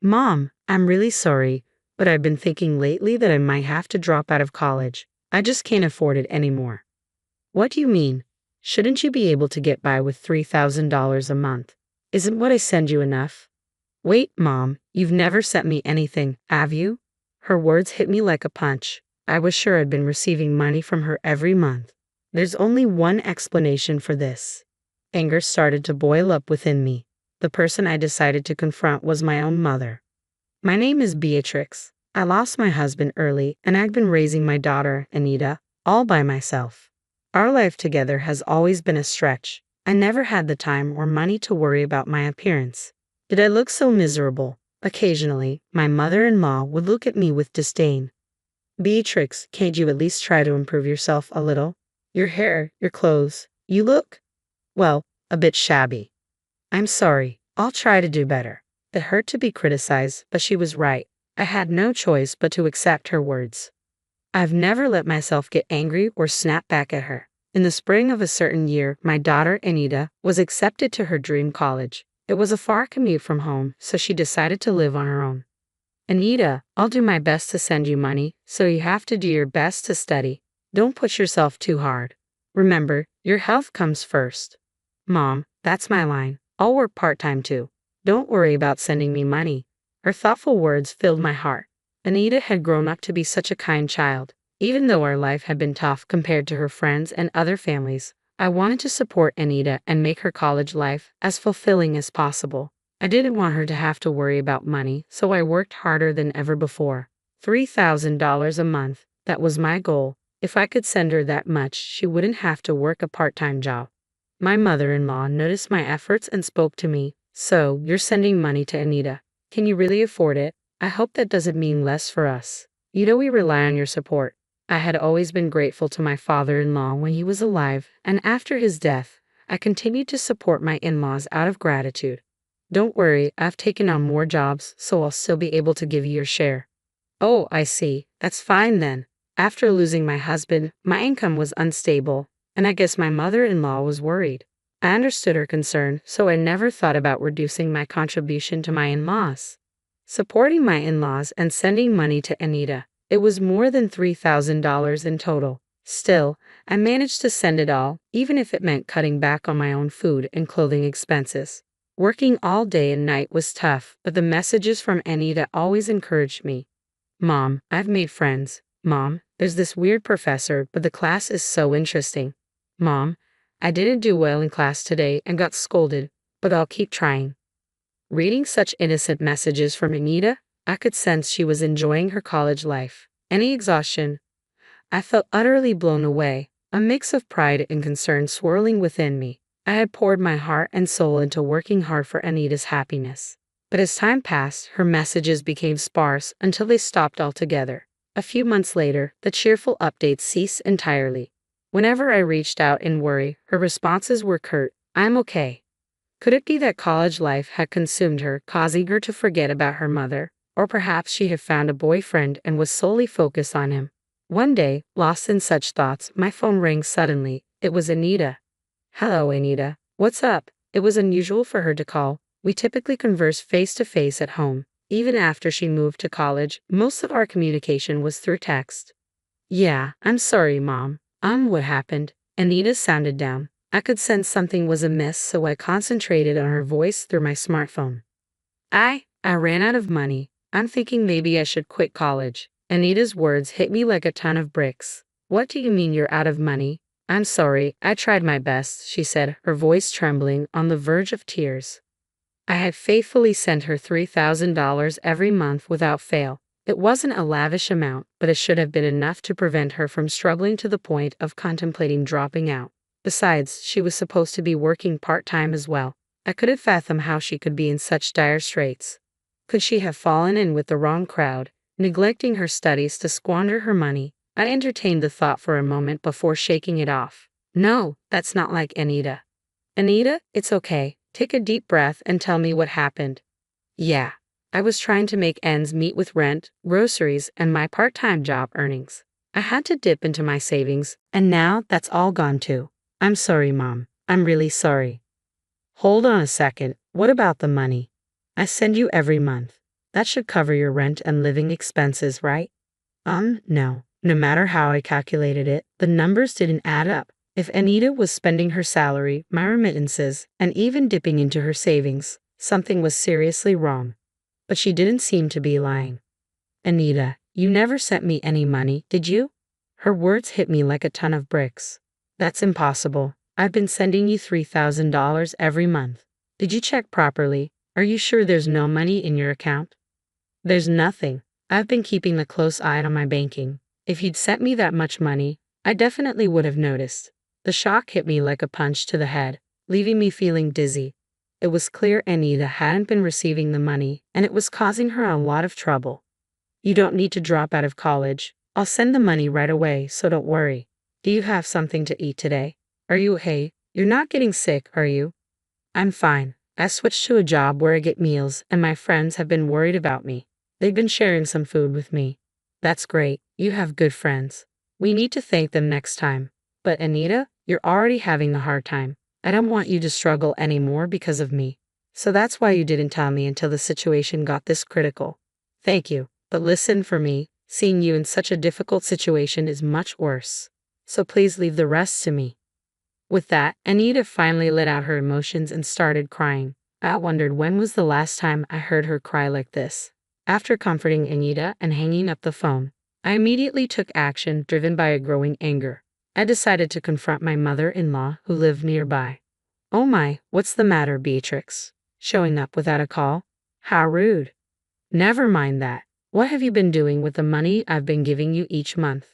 Mom, I'm really sorry, but I've been thinking lately that I might have to drop out of college. I just can't afford it anymore. What do you mean? Shouldn't you be able to get by with $3,000 a month? Isn't what I send you enough? Wait, Mom, you've never sent me anything, have you? Her words hit me like a punch. I was sure I'd been receiving money from her every month. There's only one explanation for this. Anger started to boil up within me. The person I decided to confront was my own mother. My name is Beatrix. I lost my husband early, and I've been raising my daughter, Anita, all by myself. Our life together has always been a stretch. I never had the time or money to worry about my appearance. Did I look so miserable? Occasionally, my mother-in-law would look at me with disdain. Beatrix, can't you at least try to improve yourself a little? Your hair, your clothes, you look, well, a bit shabby. I'm sorry, I'll try to do better. It hurt to be criticized, but she was right. I had no choice but to accept her words. I've never let myself get angry or snap back at her. In the spring of a certain year, my daughter, Anita, was accepted to her dream college. It was a far commute from home, so she decided to live on her own. Anita, I'll do my best to send you money, so you have to do your best to study. Don't push yourself too hard. Remember, your health comes first. Mom, that's my line. I'll work part-time too. Don't worry about sending me money. Her thoughtful words filled my heart. Anita had grown up to be such a kind child. Even though our life had been tough compared to her friends and other families, I wanted to support Anita and make her college life as fulfilling as possible. I didn't want her to have to worry about money, so I worked harder than ever before. $3,000 a month, that was my goal. If I could send her that much, she wouldn't have to work a part-time job. My mother-in-law noticed my efforts and spoke to me. So, you're sending money to Anita. Can you really afford it? I hope that doesn't mean less for us. You know we rely on your support. I had always been grateful to my father-in-law when he was alive, and after his death, I continued to support my in-laws out of gratitude. Don't worry, I've taken on more jobs, so I'll still be able to give you your share. Oh, I see. That's fine then. After losing my husband, my income was unstable, and I guess my mother-in-law was worried. I understood her concern, so I never thought about reducing my contribution to my in-laws. Supporting my in-laws and sending money to Anita, it was more than $3,000 in total. Still, I managed to send it all, even if it meant cutting back on my own food and clothing expenses. Working all day and night was tough, but the messages from Anita always encouraged me. Mom, I've made friends. Mom, there's this weird professor, but the class is so interesting. Mom, I didn't do well in class today and got scolded, but I'll keep trying. Reading such innocent messages from Anita, I could sense she was enjoying her college life. Any exhaustion? I felt utterly blown away, a mix of pride and concern swirling within me. I had poured my heart and soul into working hard for Anita's happiness. But as time passed, her messages became sparse until they stopped altogether. A few months later, the cheerful updates ceased entirely. Whenever I reached out in worry, her responses were curt, "I'm okay." Could it be that college life had consumed her, causing her to forget about her mother? Or perhaps she had found a boyfriend and was solely focused on him. One day, lost in such thoughts, my phone rang suddenly. It was Anita. "Hello, Anita. What's up?" It was unusual for her to call. We typically converse face-to-face at home. Even after she moved to college, most of our communication was through text. "Yeah, I'm sorry, Mom. What happened?" Anita sounded down. I could sense something was amiss, so I concentrated on her voice through my smartphone. I ran out of money. I'm thinking maybe I should quit college." Anita's words hit me like a ton of bricks. "What do you mean you're out of money?" "I'm sorry, I tried my best," she said, her voice trembling on the verge of tears. I had faithfully sent her $3,000 every month without fail. It wasn't a lavish amount, but it should have been enough to prevent her from struggling to the point of contemplating dropping out. Besides, she was supposed to be working part-time as well. I couldn't fathom how she could be in such dire straits. Could she have fallen in with the wrong crowd, neglecting her studies to squander her money? I entertained the thought for a moment before shaking it off. No, that's not like Anita. "Anita, it's okay. Take a deep breath and tell me what happened." "Yeah. I was trying to make ends meet with rent, groceries, and my part-time job earnings. I had to dip into my savings, and now that's all gone too. I'm sorry, Mom. I'm really sorry." "Hold on a second. What about the money? I send you every month. That should cover your rent and living expenses, right? No. No matter how I calculated it, the numbers didn't add up. If Anita was spending her salary, my remittances, and even dipping into her savings, something was seriously wrong. But she didn't seem to be lying. Anita, you never sent me any money, did you? Her words hit me like a ton of bricks. That's impossible. I've been sending you $3,000 every month. Did you check properly? Are you sure there's no money in your account? There's nothing. I've been keeping a close eye on my banking. If you'd sent me that much money, I definitely would have noticed. The shock hit me like a punch to the head, leaving me feeling dizzy. It was clear Anita hadn't been receiving the money, and it was causing her a lot of trouble. You don't need to drop out of college. I'll send the money right away, so don't worry. Do you have something to eat today? Are you okay? You're not getting sick, are you? I'm fine. I switched to a job where I get meals, and my friends have been worried about me. They've been sharing some food with me. That's great. You have good friends. We need to thank them next time. But Anita, you're already having a hard time. I don't want you to struggle anymore because of me. So that's why you didn't tell me until the situation got this critical. Thank you. But listen, for me, seeing you in such a difficult situation is much worse. So please leave the rest to me. With that, Anita finally let out her emotions and started crying. I wondered when was the last time I heard her cry like this. After comforting Anita and hanging up the phone, I immediately took action, driven by a growing anger. I decided to confront my mother-in-law, who lived nearby. Oh my, what's the matter, Beatrix? Showing up without a call? How rude. Never mind that. What have you been doing with the money I've been giving you each month?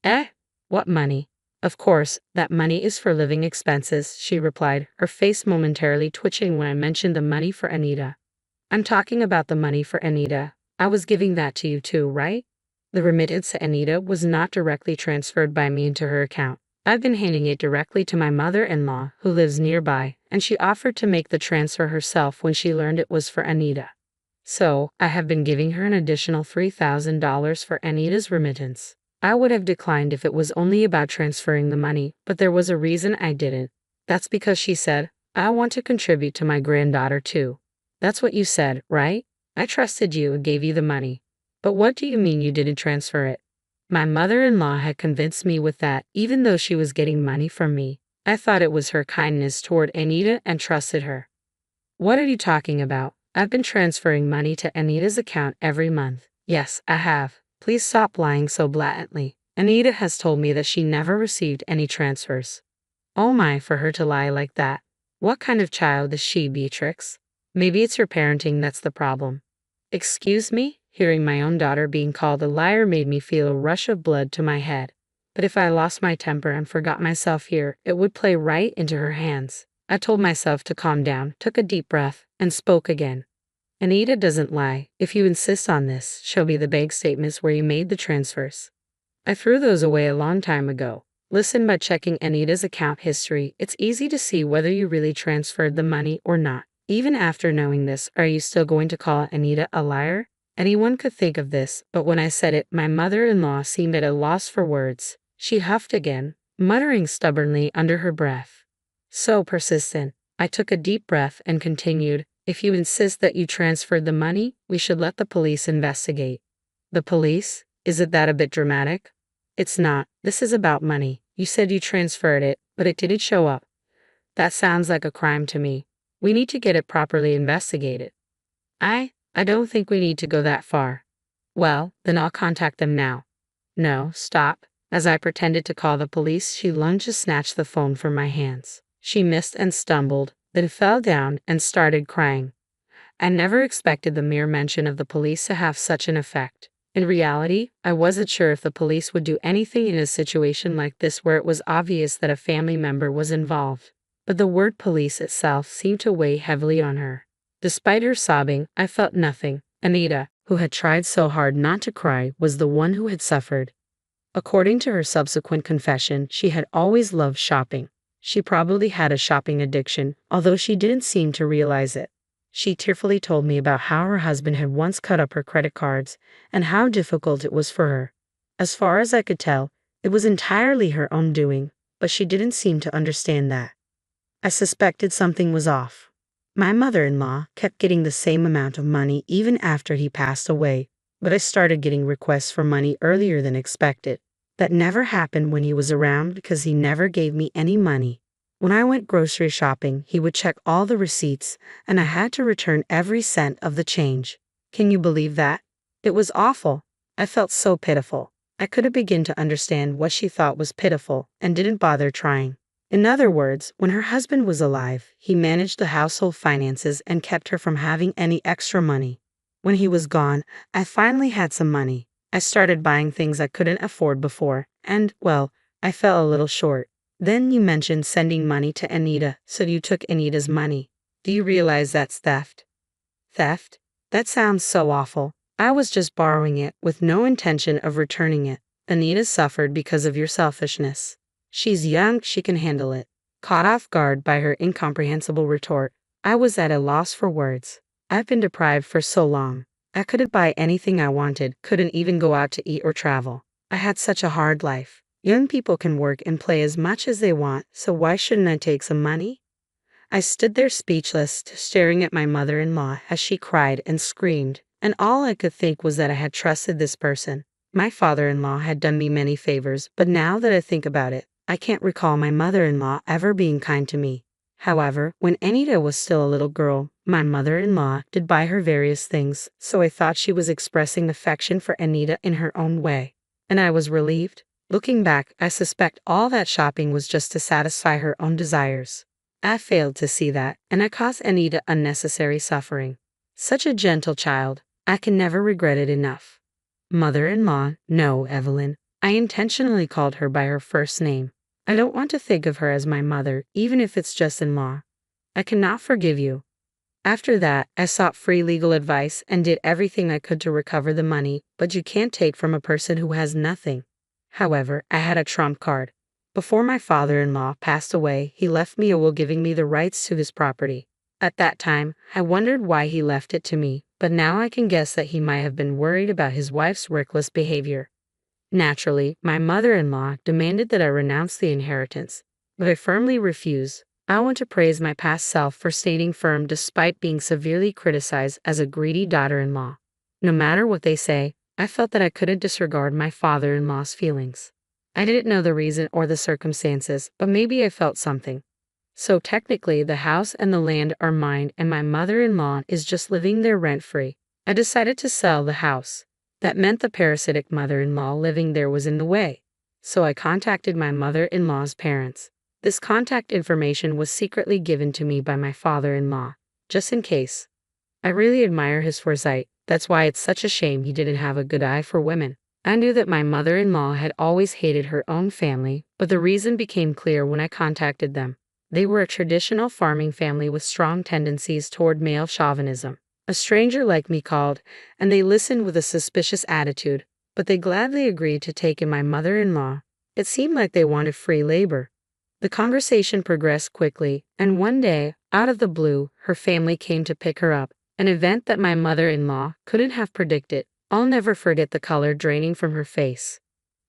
Eh? What money? Of course, that money is for living expenses, she replied, her face momentarily twitching when I mentioned the money for Anita. I'm talking about the money for Anita. I was giving that to you too, right? The remittance to Anita was not directly transferred by me into her account. I've been handing it directly to my mother-in-law, who lives nearby, and she offered to make the transfer herself when she learned it was for Anita. So, I have been giving her an additional $3,000 for Anita's remittance. I would have declined if it was only about transferring the money, but there was a reason I didn't. That's because she said, I want to contribute to my granddaughter too. That's what you said, right? I trusted you and gave you the money. But what do you mean you didn't transfer it? My mother-in-law had convinced me with that, even though she was getting money from me. I thought it was her kindness toward Anita and trusted her. What are you talking about? I've been transferring money to Anita's account every month. Yes, I have. Please stop lying so blatantly. Anita has told me that she never received any transfers. Oh my, for her to lie like that. What kind of child is she, Beatrix? Maybe it's your parenting that's the problem. Excuse me? Hearing my own daughter being called a liar made me feel a rush of blood to my head. But if I lost my temper and forgot myself here, it would play right into her hands. I told myself to calm down, took a deep breath, and spoke again. Anita doesn't lie. If you insist on this, show me the bank statements where you made the transfers. I threw those away a long time ago. Listen, by checking Anita's account history, it's easy to see whether you really transferred the money or not. Even after knowing this, are you still going to call Anita a liar? Anyone could think of this, but when I said it, my mother-in-law seemed at a loss for words. She huffed again, muttering stubbornly under her breath. So persistent. I took a deep breath and continued, if you insist that you transferred the money, we should let the police investigate. The police? Isn't that a bit dramatic? It's not. This is about money. You said you transferred it, but it didn't show up. That sounds like a crime to me. We need to get it properly investigated. I don't think we need to go that far. Well, then I'll contact them now. No, stop. As I pretended to call the police, she lunged to snatch the phone from my hands. She missed and stumbled, then fell down and started crying. I never expected the mere mention of the police to have such an effect. In reality, I wasn't sure if the police would do anything in a situation like this where it was obvious that a family member was involved. But the word police itself seemed to weigh heavily on her. Despite her sobbing, I felt nothing. Anita, who had tried so hard not to cry, was the one who had suffered. According to her subsequent confession, she had always loved shopping. She probably had a shopping addiction, although she didn't seem to realize it. She tearfully told me about how her husband had once cut up her credit cards and how difficult it was for her. As far as I could tell, it was entirely her own doing, but she didn't seem to understand that. I suspected something was off. My mother-in-law kept getting the same amount of money even after he passed away, but I started getting requests for money earlier than expected. That never happened when he was around because he never gave me any money. When I went grocery shopping, he would check all the receipts, and I had to return every cent of the change. Can you believe that? It was awful. I felt so pitiful. I couldn't begin to understand what she thought was pitiful and didn't bother trying. In other words, when her husband was alive, he managed the household finances and kept her from having any extra money. When he was gone, I finally had some money. I started buying things I couldn't afford before, and, well, I fell a little short. Then you mentioned sending money to Anita, so you took Anita's money. Do you realize that's theft? Theft? That sounds so awful. I was just borrowing it with no intention of returning it. Anita suffered because of your selfishness. She's young, she can handle it. Caught off guard by her incomprehensible retort, I was at a loss for words. I've been deprived for so long. I couldn't buy anything I wanted, couldn't even go out to eat or travel. I had such a hard life. Young people can work and play as much as they want, so why shouldn't I take some money? I stood there speechless, staring at my mother-in-law as she cried and screamed, and all I could think was that I had trusted this person. My father-in-law had done me many favors, but now that I think about it, I can't recall my mother-in-law ever being kind to me. However, when Anita was still a little girl, my mother-in-law did buy her various things, so I thought she was expressing affection for Anita in her own way. And I was relieved. Looking back, I suspect all that shopping was just to satisfy her own desires. I failed to see that, and I caused Anita unnecessary suffering. Such a gentle child. I can never regret it enough. Mother-in-law, no, Evelyn. I intentionally called her by her first name. I don't want to think of her as my mother, even if it's just in-law. I cannot forgive you. After that, I sought free legal advice and did everything I could to recover the money, but you can't take from a person who has nothing. However, I had a trump card. Before my father-in-law passed away, he left me a will giving me the rights to his property. At that time, I wondered why he left it to me, but now I can guess that he might have been worried about his wife's reckless behavior. Naturally, my mother-in-law demanded that I renounce the inheritance, but I firmly refused. I want to praise my past self for staying firm despite being severely criticized as a greedy daughter-in-law. No matter what they say, I felt that I couldn't disregard my father-in-law's feelings. I didn't know the reason or the circumstances, but maybe I felt something. So technically, the house and the land are mine and my mother-in-law is just living there rent-free. I decided to sell the house. That meant the parasitic mother-in-law living there was in the way. So I contacted my mother-in-law's parents. This contact information was secretly given to me by my father-in-law, just in case. I really admire his foresight. That's why it's such a shame he didn't have a good eye for women. I knew that my mother-in-law had always hated her own family, but the reason became clear when I contacted them. They were a traditional farming family with strong tendencies toward male chauvinism. A stranger like me called, and they listened with a suspicious attitude, but they gladly agreed to take in my mother-in-law. It seemed like they wanted free labor. The conversation progressed quickly, and one day, out of the blue, her family came to pick her up, an event that my mother-in-law couldn't have predicted. I'll never forget the color draining from her face.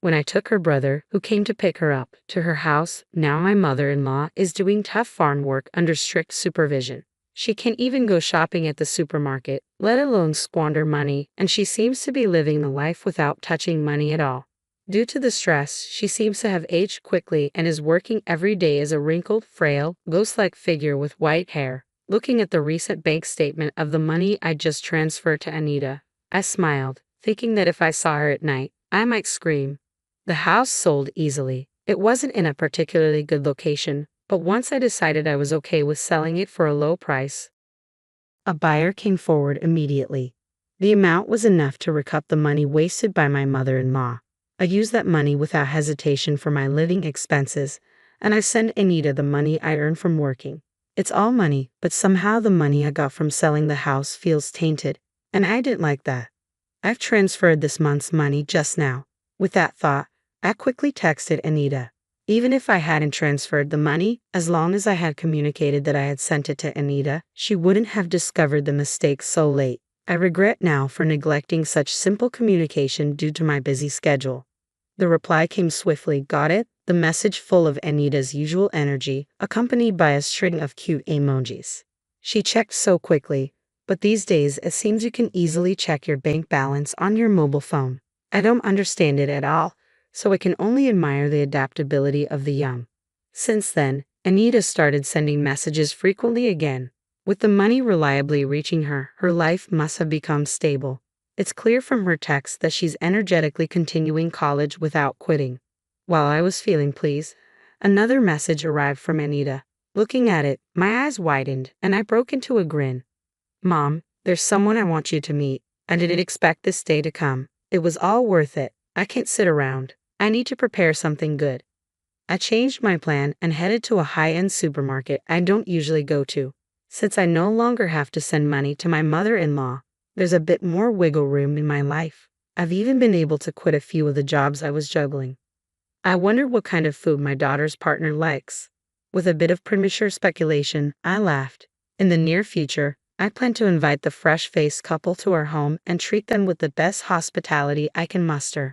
When I took her brother, who came to pick her up, to her house, now my mother-in-law is doing tough farm work under strict supervision. She can't even go shopping at the supermarket, let alone squander money, and she seems to be living the life without touching money at all. Due to the stress, she seems to have aged quickly and is working every day as a wrinkled, frail, ghost-like figure with white hair. Looking at the recent bank statement of the money I just transferred to Anita, I smiled, thinking that if I saw her at night, I might scream. The house sold easily. It wasn't in a particularly good location, but once I decided I was okay with selling it for a low price, a buyer came forward immediately. The amount was enough to recoup the money wasted by my mother-in-law. I used that money without hesitation for my living expenses, and I sent Anita the money I earned from working. It's all money, but somehow the money I got from selling the house feels tainted, and I didn't like that. I've transferred this month's money just now. With that thought, I quickly texted Anita. Even if I hadn't transferred the money, as long as I had communicated that I had sent it to Anita, she wouldn't have discovered the mistake so late. I regret now for neglecting such simple communication due to my busy schedule. The reply came swiftly, got it? The message full of Anita's usual energy, accompanied by a string of cute emojis. She checked so quickly, but these days it seems you can easily check your bank balance on your mobile phone. I don't understand it at all, so I can only admire the adaptability of the young. Since then, Anita started sending messages frequently again. With the money reliably reaching her, her life must have become stable. It's clear from her texts that she's energetically continuing college without quitting. While I was feeling pleased, another message arrived from Anita. Looking at it, my eyes widened, and I broke into a grin. Mom, there's someone I want you to meet. I didn't expect this day to come. It was all worth it. I can't sit around. I need to prepare something good. I changed my plan and headed to a high-end supermarket I don't usually go to. Since I no longer have to send money to my mother-in-law, there's a bit more wiggle room in my life. I've even been able to quit a few of the jobs I was juggling. I wondered what kind of food my daughter's partner likes. With a bit of premature speculation, I laughed. In the near future, I plan to invite the fresh-faced couple to our home and treat them with the best hospitality I can muster.